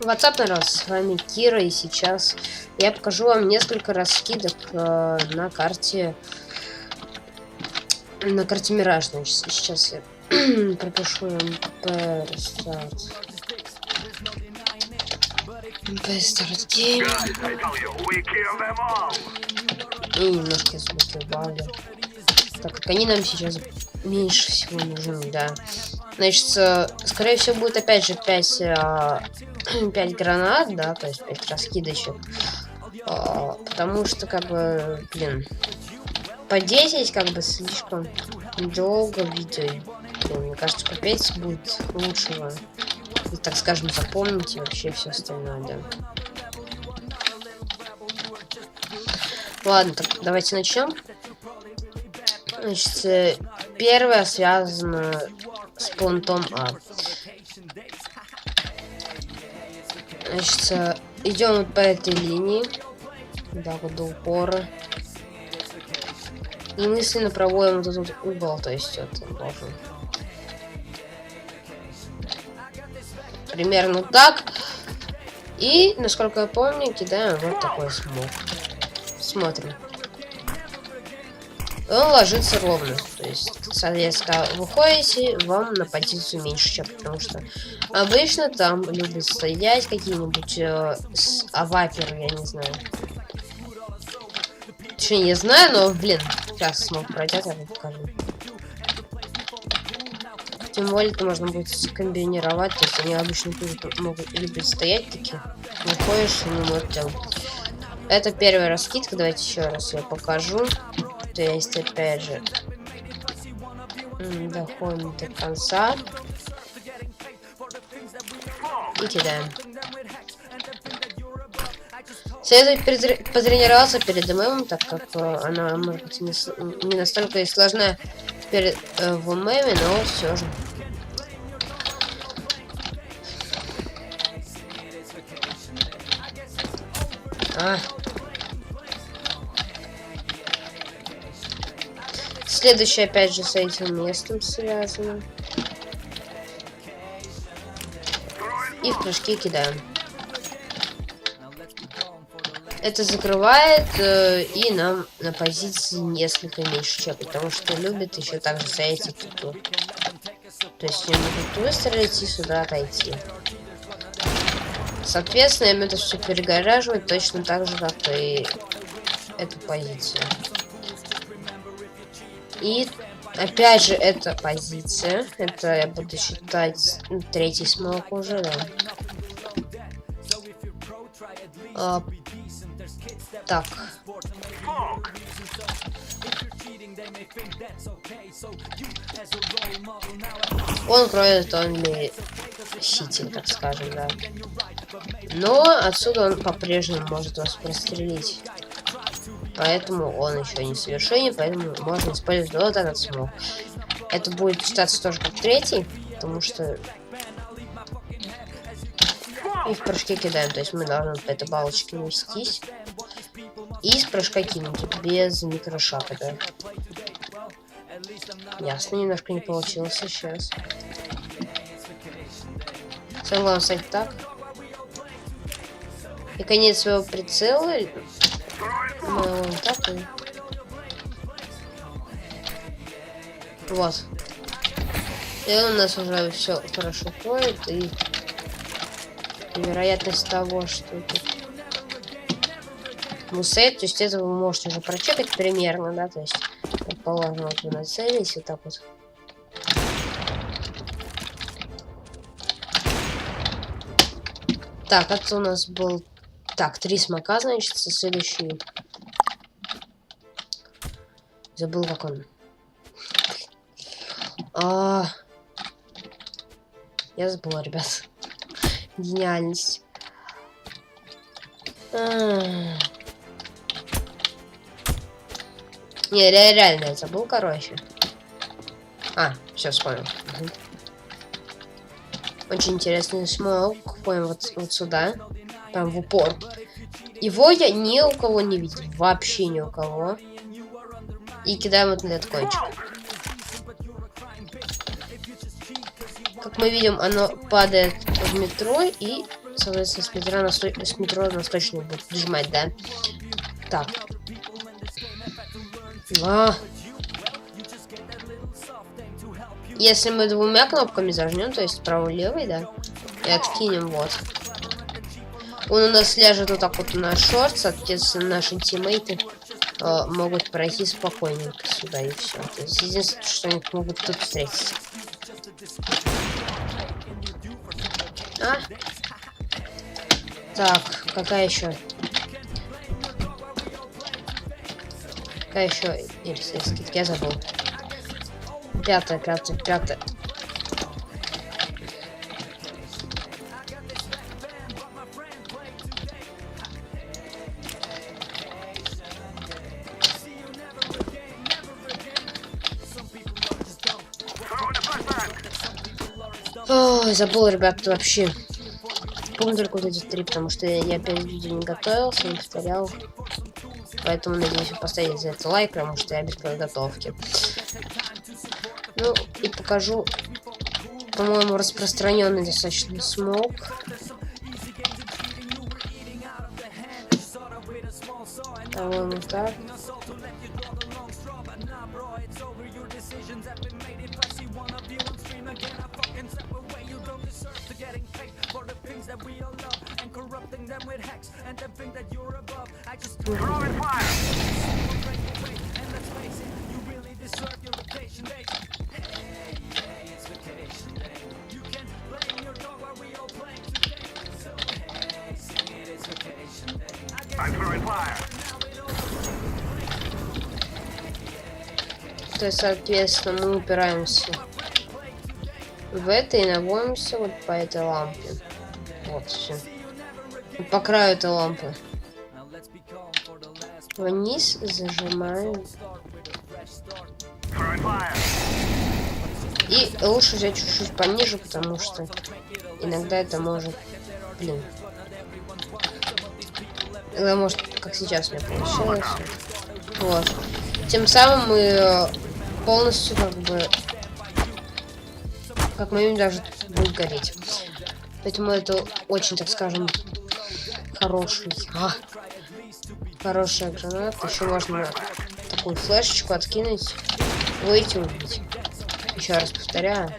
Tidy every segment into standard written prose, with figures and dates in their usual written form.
WhatsApp, народ, с вами Кира, и сейчас я покажу вам несколько раскидок на карте Mirage. Значит, сейчас я пропишу Restart Game и немножко заблокировали, так как они нам сейчас меньше всего нужны, да. Значит, скорее всего, будет опять же 5 гранат, да, то есть 5 раскидочек. Потому что, как бы, блин, по 10, как бы, слишком долго видео. Блин, мне кажется, по 5 будет лучшего. И, так скажем, запомните вообще все остальное, да. Ладно, так, давайте начнем. Значит, первое связано с понтом А. Значит, идем вот по этой линии, да, вот до упора, и мысленно проводим вот этот угол, то есть вот он должен примерно так. И, насколько я помню, кидаем вот такой смог. Смотрим. Он ложится ровно. То есть, соответственно, выходите, вам на позицию меньше, чем, потому что обычно там любят стоять какие-нибудь аваперы, я не знаю. Точнее, не знаю, но, блин, сейчас смог пройдет, я вам покажу. Тем более, это можно будет скомбинировать, то есть они обычно могут любить стоять такие. Выходишь и не можете. Это первая раскидка, давайте еще раз я покажу. То есть, опять же, доходим до конца и кидаем. Советую потренироваться перед ММ, так как она, может быть, не настолько и сложная в ММ, но все же. Следующее, опять же, с этим местом связано. И в прыжки кидаем. Это закрывает и нам на позиции несколько меньше, чем, потому что любит еще также стоять и тут. То есть не могут выстрелить и сюда отойти. Соответственно, им это все перегораживает точно так же, как и эту позицию. И опять же, эта позиция, это я буду считать третий смог уже, да. Так. Он кроет only City, так скажем, да. Но отсюда он по-прежнему может вас прострелить. Поэтому он еще не совершенен, поэтому можно использовать вот этот смог. Это будет считаться тоже как третий, потому что и в прыжке кидаем, то есть мы должны по этой балочке нестись и с прыжка кинуть без микрошага, да. Ясно, немножко не получилось сейчас. Самое главное ставить так. И конец своего прицела. Вот так и... Вот. И у нас уже все хорошо ходит, и вероятность того, что тут высет, то есть это вы можете уже прочекать примерно, да, то есть предположим, вот вы нацелились вот так вот. Так, это у нас был... Так, 3 смока, значит, следующий... Забыл, как он. Я забыла, ребят. Гениальность. Не, реально, я забыл, короче. Все, вспомнил. Очень интересный смог. Понял, вот сюда. Прям в упор. Его я ни у кого не видел. Вообще ни у кого. И кидаем вот на этот кончик. Как мы видим, оно падает в метро и соответственно, с метро нас точно будет нажимать, да? Так. Если мы двумя кнопками зажмем, то есть правой-левой, да, и откинем, вот. Он у нас ляжет вот так вот на шорт, соответственно, наши тиммейты могут пройти спокойненько сюда, и все. То есть единственное, что они могут тут встретиться. Так, какая еще? Какая еще? Раскидки, я забыл. Пятая. Ой, забыл, ребят, вообще. Помню только вот эти три, потому что я опять видео не готовился, не повторял. Поэтому надеюсь, вы поставите за это лайк, потому что я без подготовки. Ну, и покажу, по-моему, распространенный достаточно смог. По-моему, так. То есть, соответственно, мы упираемся в это и наводимся вот по этой лампе. Вот, все. По краю этой лампы. Вниз зажимаем. И лучше взять чуть-чуть пониже, потому что иногда это может... Блин. Иногда может, как сейчас у меня получилось. Вот. Тем самым мы полностью как бы... Как мы даже будет гореть. Поэтому это очень, так скажем, хорошая граната. Еще можно такую флешечку откинуть, выйти, убить. Еще раз повторяю.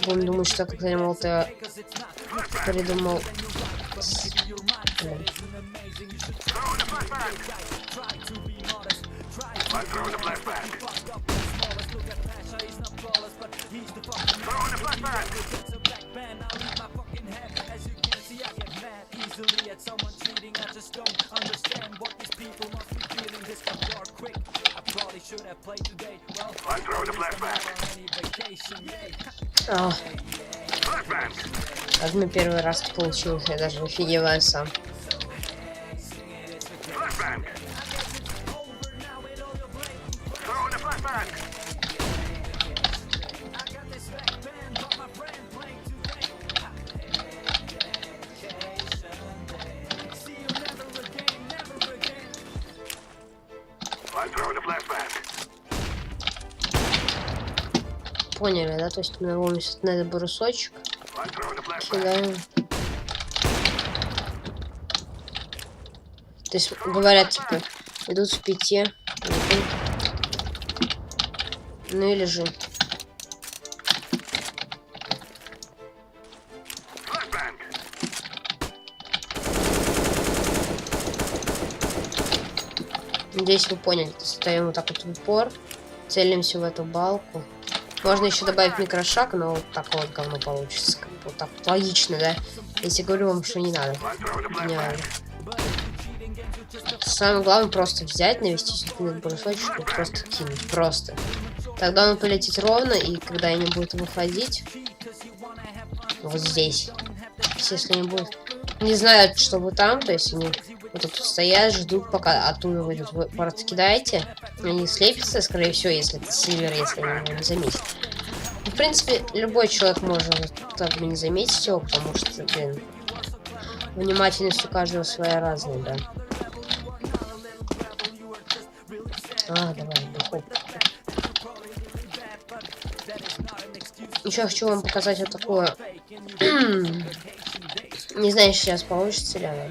Будем думать, что когда-нибудь я придумал. Как мы первый раз получилось, я даже офигеваю сам. Поняли, да? То есть мы наводимся на этот брусочек, кидаем. То есть говорят, типа, идут в 5. Ну и лежи. Надеюсь, вы поняли. Ставим вот так вот в упор, целимся в эту балку. Можно еще добавить микрошаг, но вот такое вот говно получится. Вот так вот логично, да? Если говорю вам, что не надо. Гениально. Самое главное просто взять, навестись на этот брусочек и просто кинуть. Просто. Тогда он полетит ровно, и когда они будут выходить, вот здесь, если они будут, не знают, что вы там, то есть они вот тут стоят, ждут, пока оттуда выйдут. Вы просто кидаете, они слепятся, скорее всего, если это сильвер, если они его не заметят. В принципе, любой человек может так бы не заметить его, потому что, блин, внимательность у каждого своя разная, да. Давай, хоп. Еще хочу вам показать вот такое Не знаю, сейчас получится ли она.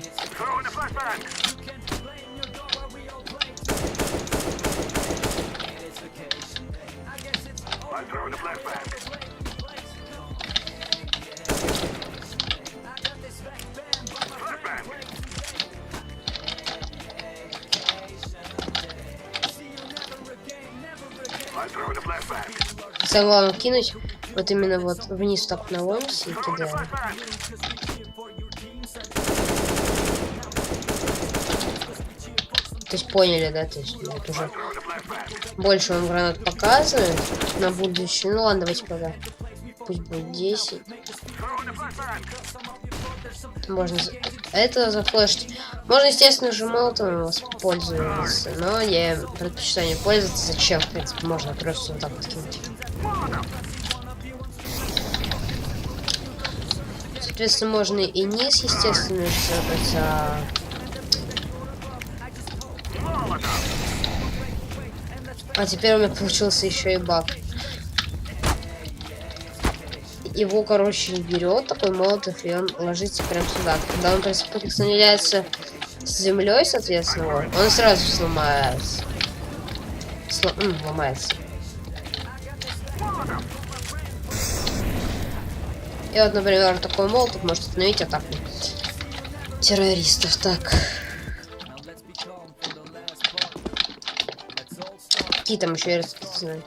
Самое главное кинуть вот именно вот вниз так наводимся и кидаем. То есть поняли, да? То есть вот уже больше вам гранат показывает на будущее. Ну ладно, давайте пока. Пусть будет 10. Можно это зафлешить. Можно, естественно же, молотом воспользоваться, но я предпочитаю не пользоваться. Зачем? В принципе, можно просто вот так вот кинуть. Соответственно, можно и низ, естественно, забрать, а теперь у меня получился еще и баг. Его, короче, берет такой молотов, и он ложится прям сюда. Когда он соприкасается с землей, соответственно, он сразу сломается. Ломается. И вот, например, такой молотов может остановить атаку террористов. Так. Какие там еще раскидки знают?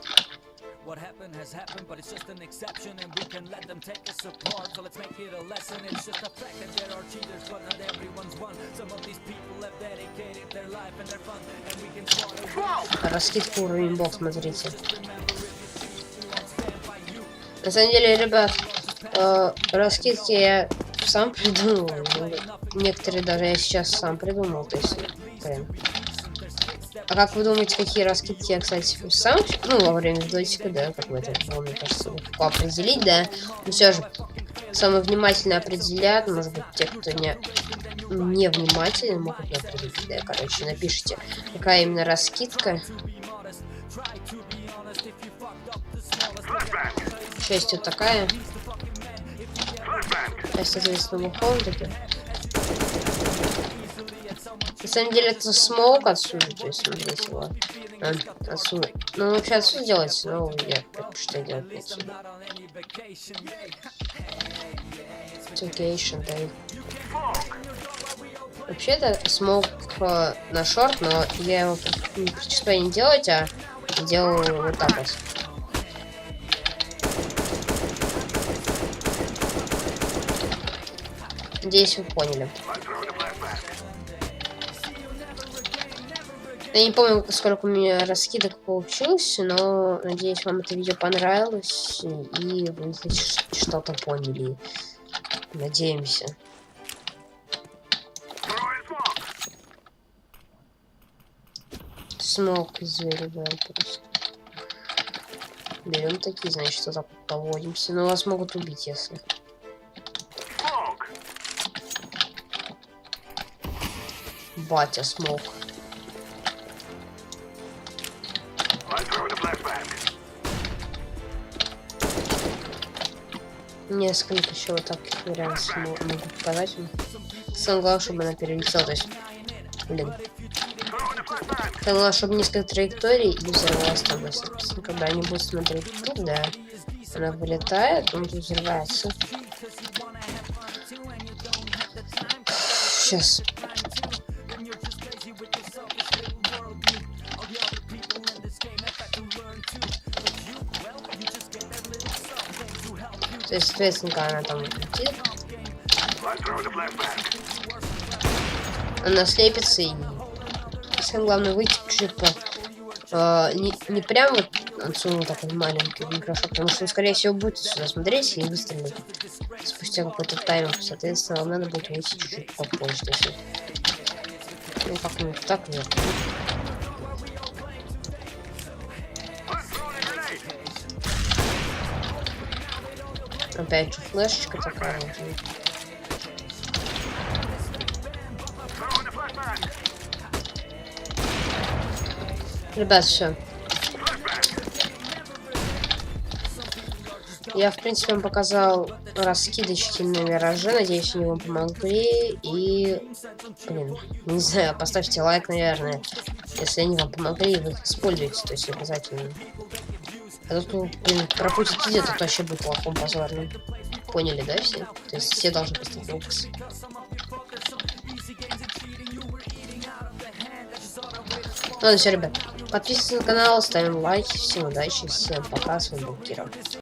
Раскидку уровень бог, смотрите. На самом деле, ребят, раскидки я сам придумал. Некоторые даже я сейчас сам придумал. То есть, блин. А как вы думаете, какие раскидки я, кстати, сам, во время видосика, да, как бы это было, мне кажется, легко определить, да. Но все же, самые внимательно определят, может быть, те, кто не внимательны, могут не определить, да, короче, напишите, какая именно раскидка. 6 вот такая. Сейчас, соответственно, выходит. На самом деле это смоук отсюда, то есть смотрите, вот. Отсюда. Ну, вообще отсюда делается, но я предпочитаю делать отсюда. Тукейшн, да. Вообще-то смоук на шорт, но я его предпочитаю не делать, а делаю вот так вот. Надеюсь, вы поняли. Я не помню, сколько у меня раскидок получилось, но надеюсь, вам это видео понравилось, и вы что-то поняли. Надеемся. Смог заливаем просто. Берем такие, значит, что так поводимся. Но вас могут убить, если. Батя смог. Несколько еще вот таких вариантов могу показать. Самое главное, чтобы она перелетела. То есть, блин. Самое главное, чтобы несколько траекторий и взорвалась там. Соответственно, когда они будут смотреть тут, да, она вылетает, он тут взрывается. Сейчас. То есть, соответственно, когда она там летит, она слепится и самое главное выйти типа не прям вот отсюда такой маленький микрофон, потому что он, скорее всего, будет сюда смотреть и выстрелить спустя какой-то таймер. Соответственно, вам надо будет выйти чуть-чуть попозже. То есть, ну как-нибудь так нет. Опять же, флешечка такая вот. Ребят, все. Я, в принципе, вам показал раскидочки на Мираже. Надеюсь, они вам помогли. И, блин, не знаю, поставьте лайк, наверное, если они вам помогли, и вы их используете, то есть обязательно. А то, блин, пропустить видео, это вообще будет плохом позорным. Поняли, да, все? То есть все должны поставить лукас. Ладно, все, ребят. Подписывайтесь на канал, ставим лайки. Всем удачи, всем пока, с вами был Кира.